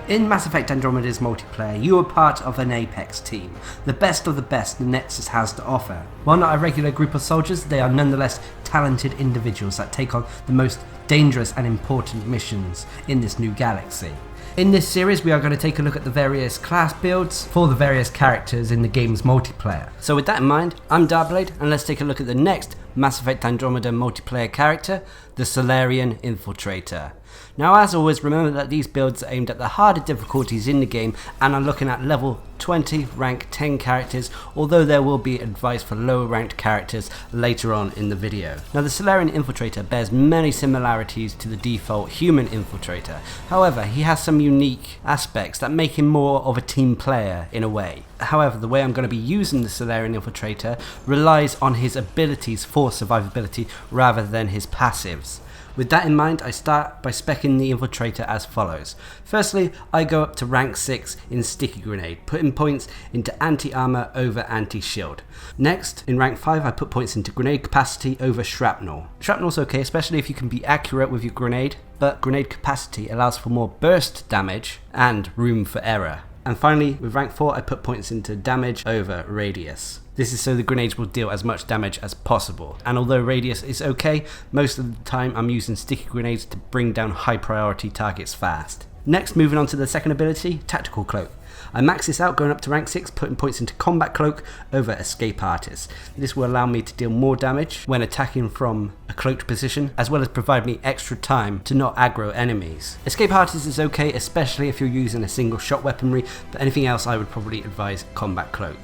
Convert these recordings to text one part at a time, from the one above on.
In Mass Effect Andromeda's multiplayer, you are part of an Apex team, the best of the best the Nexus has to offer. While not a regular group of soldiers, they are nonetheless talented individuals that take on the most dangerous and important missions in this new galaxy. In this series, we are going to take a look at the various class builds for the various characters in the game's multiplayer. So with that in mind, I'm Darcblade, and let's take a look at the next Mass Effect Andromeda multiplayer character, the Salarian Infiltrator. Now, as always, remember that these builds are aimed at the harder difficulties in the game and are looking at level 20 rank 10 characters, although there will be advice for lower ranked characters later on in the video. Now, the Salarian Infiltrator bears many similarities to the default human infiltrator. However, he has some unique aspects that make him more of a team player in a way. However, the way I'm going to be using the Salarian Infiltrator relies on his abilities for survivability rather than his passives. With that in mind, I start by speccing the Infiltrator as follows. Firstly, I go up to rank 6 in Sticky Grenade, putting points into anti-armor over anti-shield. Next, in rank 5, I put points into grenade capacity over shrapnel. Shrapnel's okay, especially if you can be accurate with your grenade, but grenade capacity allows for more burst damage and room for error. And finally, with rank 4, I put points into damage over radius. This is so the grenades will deal as much damage as possible. And although radius is okay, most of the time I'm using sticky grenades to bring down high priority targets fast. Next, moving on to the second ability, Tactical Cloak. I max this out going up to rank 6, putting points into Combat Cloak over Escape Artist. This will allow me to deal more damage when attacking from a cloaked position, as well as provide me extra time to not aggro enemies. Escape Artist is okay, especially if you're using a single shot weaponry, but anything else I would probably advise Combat Cloak.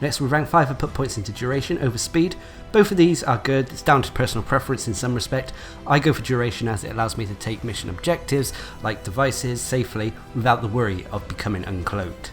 Next, with rank 5, I put points into Duration over Speed. Both of these are good, it's down to personal preference in some respect. I go for Duration as it allows me to take mission objectives, like devices, safely, without the worry of becoming uncloaked.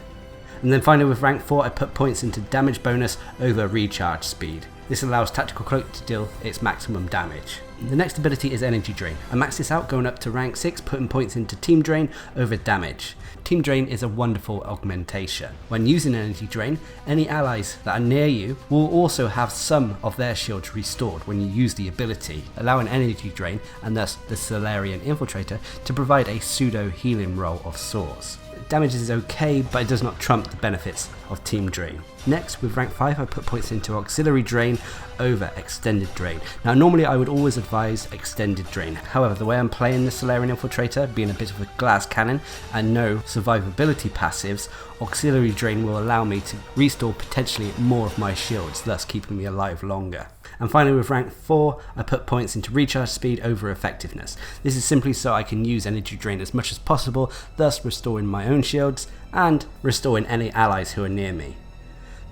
And then finally with rank 4, I put points into Damage Bonus over Recharge Speed. This allows Tactical Cloak to deal its maximum damage. The next ability is Energy Drain. I max this out going up to rank 6, putting points into Team Drain over Damage. Team Drain is a wonderful augmentation. When using Energy Drain, any allies that are near you will also have some of their shields restored when you use the ability, allowing Energy Drain, and thus the Salarian Infiltrator, to provide a pseudo healing role of sorts. Damage is okay, but it does not trump the benefits of Team Drain. Next, with rank 5, I put points into Auxiliary Drain over Extended Drain. Now, normally I would always advise Extended Drain. However, the way I'm playing the Salarian Infiltrator, being a bit of a glass cannon and no survivability passives, Auxiliary Drain will allow me to restore potentially more of my shields, thus keeping me alive longer. And finally, with rank 4, I put points into Recharge Speed over Effectiveness. This is simply so I can use Energy Drain as much as possible, thus restoring my own shields and restoring any allies who are near me.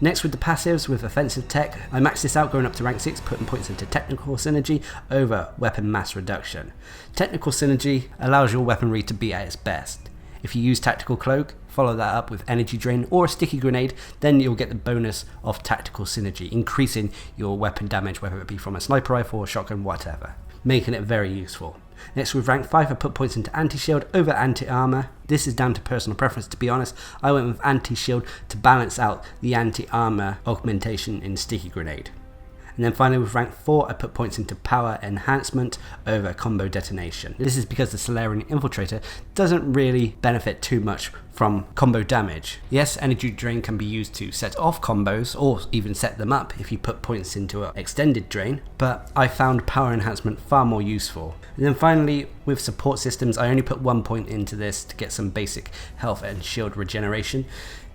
Next, with the passives, with Offensive Tech, I max this out going up to rank 6, putting points into Technical Synergy over Weapon Mass Reduction. Technical Synergy allows your weaponry to be at its best. If you use Tactical Cloak, follow that up with Energy Drain or a Sticky Grenade, then you'll get the bonus of Tactical Synergy, increasing your weapon damage, whether it be from a sniper rifle or shotgun, whatever, making it very useful. Next, with rank 5, I put points into Anti-Shield over Anti-Armor. This is down to personal preference, to be honest. I went with Anti-Shield to balance out the Anti-Armor augmentation in Sticky Grenade. And then finally with rank 4, I put points into Power Enhancement over Combo Detonation. This is because the Salarian Infiltrator doesn't really benefit too much from combo damage. Yes, Energy Drain can be used to set off combos or even set them up if you put points into an Extended Drain, but I found Power Enhancement far more useful. And then finally, with support systems, I only put 1 point into this to get some basic health and shield regeneration.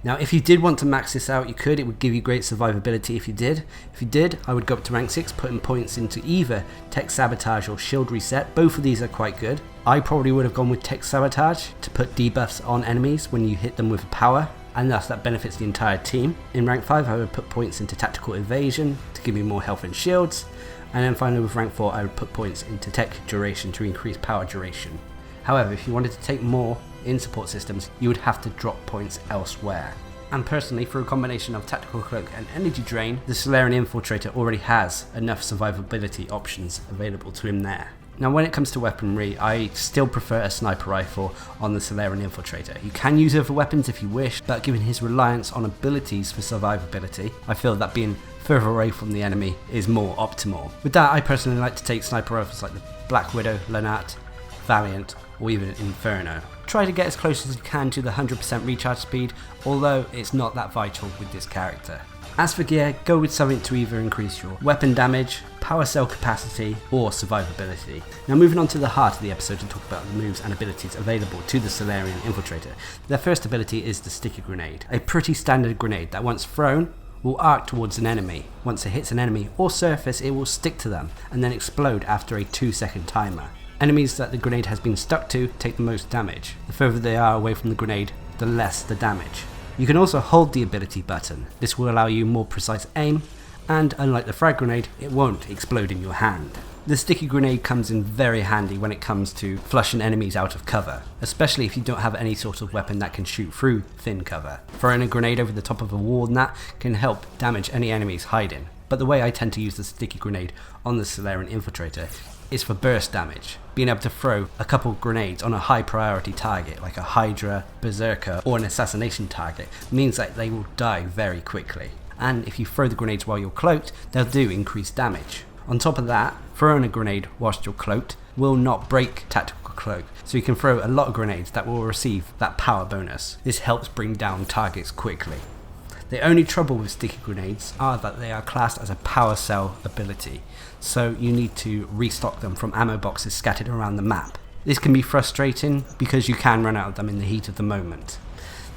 Now, if you did want to max this out, you could. It would give you great survivability if you did. If you did, I would go up to rank 6, putting points into either Tech Sabotage or Shield Reset. Both of these are quite good. I probably would have gone with Tech Sabotage to put debuffs on enemies when you hit them with power, and thus that benefits the entire team. In rank 5, I would put points into Tactical Evasion to give me more health and shields. And then finally with rank 4, I would put points into Tech Duration to increase power duration. However, if you wanted to take more in support systems, you would have to drop points elsewhere. And personally, through a combination of Tactical Cloak and Energy Drain, the Salarian Infiltrator already has enough survivability options available to him there. Now, when it comes to weaponry, I still prefer a sniper rifle on the Salarian Infiltrator. You can use other weapons if you wish, but given his reliance on abilities for survivability, I feel that being further away from the enemy is more optimal. With that, I personally like to take sniper rifles like the Black Widow, Lennart, Valiant, or even Inferno. Try to get as close as you can to the 100% recharge speed, although it's not that vital with this character. As for gear, go with something to either increase your weapon damage, power cell capacity, or survivability. Now moving on to the heart of the episode to talk about the moves and abilities available to the Salarian Infiltrator. Their first ability is the Sticky Grenade, a pretty standard grenade that once thrown will arc towards an enemy. Once it hits an enemy or surface, it will stick to them and then explode after a 2-second timer. Enemies that the grenade has been stuck to take the most damage. The further they are away from the grenade, the less the damage. You can also hold the ability button. This will allow you more precise aim, and unlike the frag grenade, it won't explode in your hand. The sticky grenade comes in very handy when it comes to flushing enemies out of cover, especially if you don't have any sort of weapon that can shoot through thin cover. Throwing a grenade over the top of a wall and that can help damage any enemies hiding. But the way I tend to use the sticky grenade on the Salarian Infiltrator is for burst damage. Being able to throw a couple grenades on a high priority target like a Hydra, Berserker or an assassination target means that they will die very quickly. And if you throw the grenades while you're cloaked, they'll do increased damage. On top of that, throwing a grenade whilst you're cloaked will not break Tactical Cloak, so you can throw a lot of grenades that will receive that power bonus. This helps bring down targets quickly. The only trouble with sticky grenades are that they are classed as a power cell ability, so you need to restock them from ammo boxes scattered around the map. This can be frustrating because you can run out of them in the heat of the moment.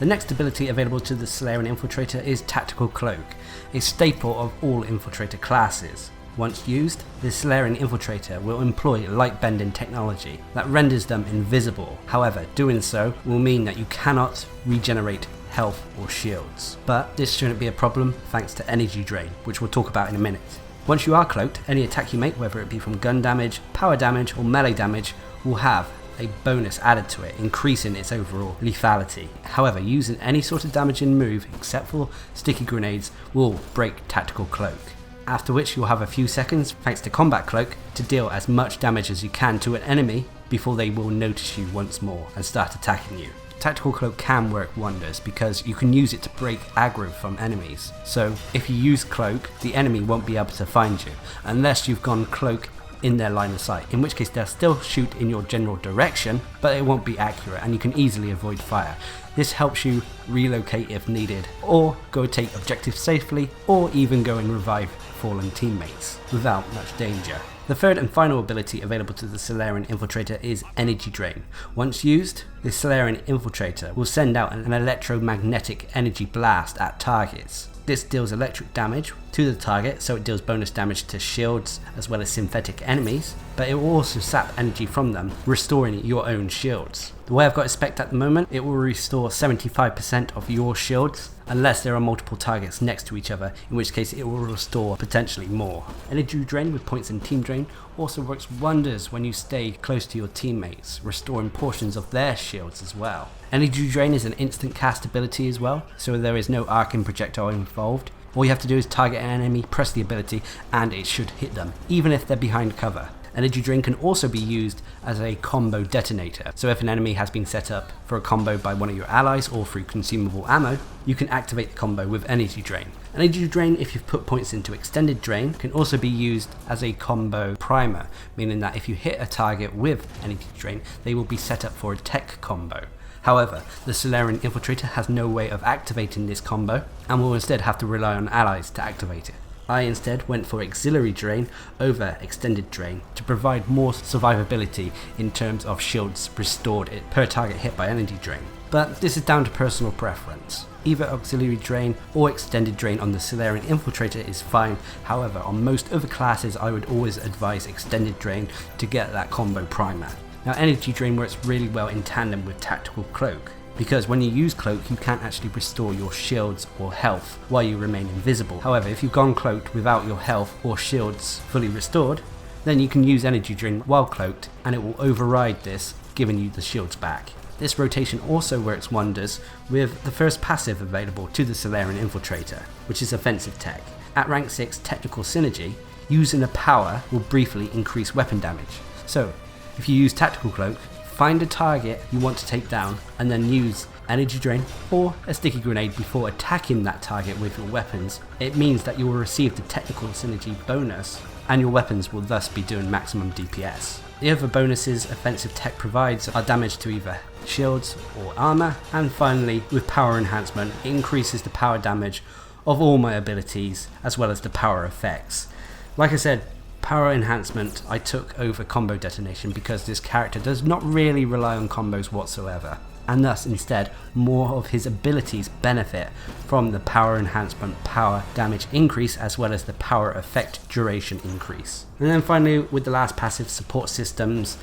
The next ability available to the Salarian Infiltrator is Tactical Cloak, a staple of all Infiltrator classes. Once used, the Salarian Infiltrator will employ light bending technology that renders them invisible. However, doing so will mean that you cannot regenerate health or shields. But this shouldn't be a problem thanks to energy drain, which we'll talk about in a minute. Once you are cloaked, any attack you make, whether it be from gun damage, power damage or melee damage, will have a bonus added to it, increasing its overall lethality. However, using any sort of damaging move except for sticky grenades will break Tactical Cloak. After which you'll have a few seconds, thanks to Combat Cloak, to deal as much damage as you can to an enemy before they will notice you once more and start attacking you. Tactical Cloak can work wonders because you can use it to break aggro from enemies. So if you use Cloak, the enemy won't be able to find you unless you've gone Cloak in their line of sight, in which case they'll still shoot in your general direction, but it won't be accurate and you can easily avoid fire. This helps you relocate if needed, or go take objectives safely, or even go and revive fallen teammates without much danger. The third and final ability available to the Salarian Infiltrator is Energy Drain. Once used, the Salarian Infiltrator will send out an electromagnetic energy blast at targets. This deals electric damage to the target, so it deals bonus damage to shields as well as synthetic enemies, but it will also sap energy from them, restoring your own shields. The way I've got it spec'd at the moment, it will restore 75% of your shields, unless there are multiple targets next to each other, in which case it will restore potentially more. Energy Drain with points in Team Drain also works wonders when you stay close to your teammates, restoring portions of their shields as well. Energy Drain is an instant cast ability as well, so there is no arcing projectile involved. All you have to do is target an enemy, press the ability, and it should hit them, even if they're behind cover. Energy Drain can also be used as a combo detonator, so if an enemy has been set up for a combo by one of your allies or through consumable ammo, you can activate the combo with Energy Drain. Energy Drain, if you've put points into Extended Drain, can also be used as a combo primer, meaning that if you hit a target with Energy Drain, they will be set up for a tech combo. However, the Salarian Infiltrator has no way of activating this combo, and will instead have to rely on allies to activate it. I instead went for Auxiliary Drain over Extended Drain to provide more survivability in terms of shields restored per target hit by Energy Drain. But this is down to personal preference. Either Auxiliary Drain or Extended Drain on the Salarian Infiltrator is fine, however on most other classes I would always advise Extended Drain to get that combo primer. Now Energy Drain works really well in tandem with Tactical Cloak, because when you use Cloak you can't actually restore your shields or health while you remain invisible. However, if you've gone Cloaked without your health or shields fully restored, then you can use Energy Drain while Cloaked and it will override this, giving you the shields back. This rotation also works wonders with the first passive available to the Salarian Infiltrator, which is Offensive Tech. At rank 6 Technical Synergy, using a power will briefly increase weapon damage. So, if you use Tactical Cloak, find a target you want to take down and then use Energy Drain or a Sticky Grenade before attacking that target with your weapons. It means that you will receive the Technical Synergy bonus and your weapons will thus be doing maximum DPS. The other bonuses Offensive Tech provides are damage to either shields or armor, and finally with power enhancement it increases the power damage of all my abilities as well as the power effects. Like I said, power enhancement I took over combo detonation because this character does not really rely on combos whatsoever, and thus instead more of his abilities benefit from the power enhancement power damage increase as well as the power effect duration increase. And then finally with the last passive, support systems,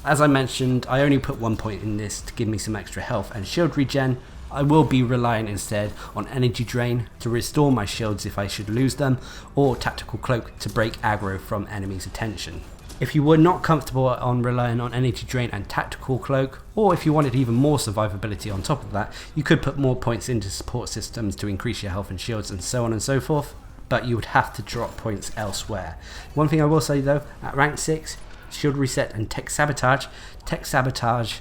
as I mentioned, I only put 1 point in this to give me some extra health and shield regen. I will be relying instead on energy drain to restore my shields if I should lose them, or tactical cloak to break aggro from enemies' attention. If you were not comfortable on relying on energy drain and tactical cloak, or if you wanted even more survivability on top of that, you could put more points into support systems to increase your health and shields and so on and so forth, but you would have to drop points elsewhere. One thing I will say though, at rank 6, shield reset and tech sabotage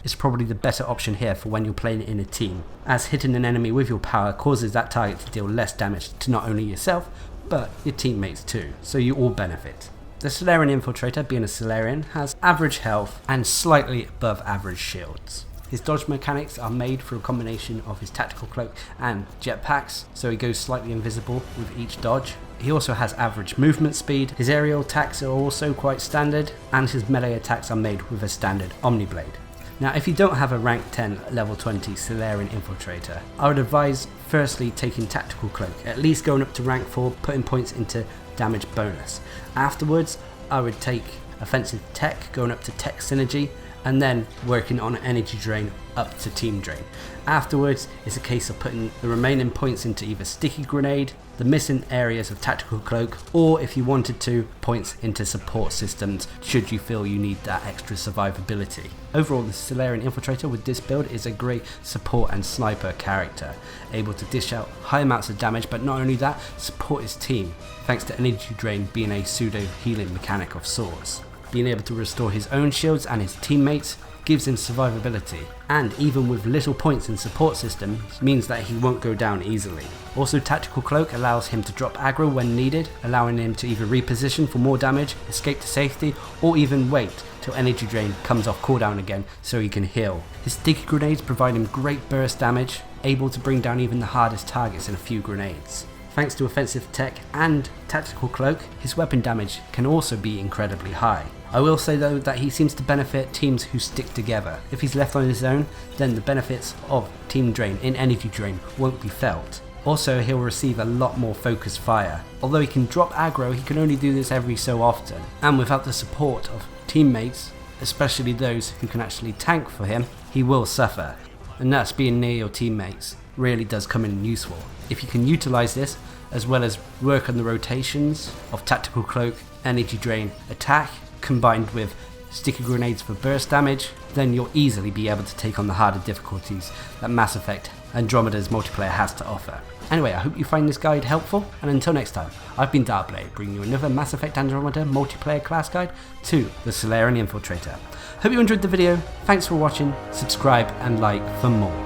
is probably the better option here for when you're playing in a team, as hitting an enemy with your power causes that target to deal less damage to not only yourself but your teammates too, so you all benefit. The Salarian Infiltrator, being a Salarian, has average health and slightly above average shields. His dodge mechanics are made through a combination of his tactical cloak and jetpacks, so he goes slightly invisible with each dodge. He also has average movement speed, his aerial attacks are also quite standard, and his melee attacks are made with a standard Omniblade. Now if you don't have a rank 10 level 20 Salarian Infiltrator, I would advise firstly taking tactical cloak, at least going up to rank 4, putting points into damage bonus. Afterwards I would take offensive tech, going up to tech synergy, and then working on energy drain up to team drain. Afterwards it's a case of putting the remaining points into either sticky grenade, the missing areas of tactical cloak, or if you wanted to, points into support systems should you feel you need that extra survivability. Overall, the Salarian Infiltrator with this build is a great support and sniper character, able to dish out high amounts of damage, but not only that, support his team thanks to energy drain being a pseudo healing mechanic of sorts. Being able to restore his own shields and his teammates gives him survivability, and even with little points in support systems means that he won't go down easily. Also, tactical cloak allows him to drop aggro when needed, allowing him to either reposition for more damage, escape to safety, or even wait till energy drain comes off cooldown again so he can heal. His sticky grenades provide him great burst damage, able to bring down even the hardest targets in a few grenades. Thanks to offensive tech and tactical cloak, his weapon damage can also be incredibly high. I will say though that he seems to benefit teams who stick together. If he's left on his own, then the benefits of team drain in energy drain won't be felt. Also, he'll receive a lot more focused fire. Although he can drop aggro, he can only do this every so often, and without the support of teammates, especially those who can actually tank for him, he will suffer. And thus being near your teammates really does come in useful. If you can utilise this, as well as work on the rotations of tactical cloak, energy drain, attack, combined with sticky grenades for burst damage, then you'll easily be able to take on the harder difficulties that Mass Effect Andromeda's multiplayer has to offer. Anyway, I hope you find this guide helpful, and until next time, I've been Darcblade, bringing you another Mass Effect Andromeda Multiplayer class guide to the Salarian Infiltrator. Hope you enjoyed the video, thanks for watching, subscribe and like for more.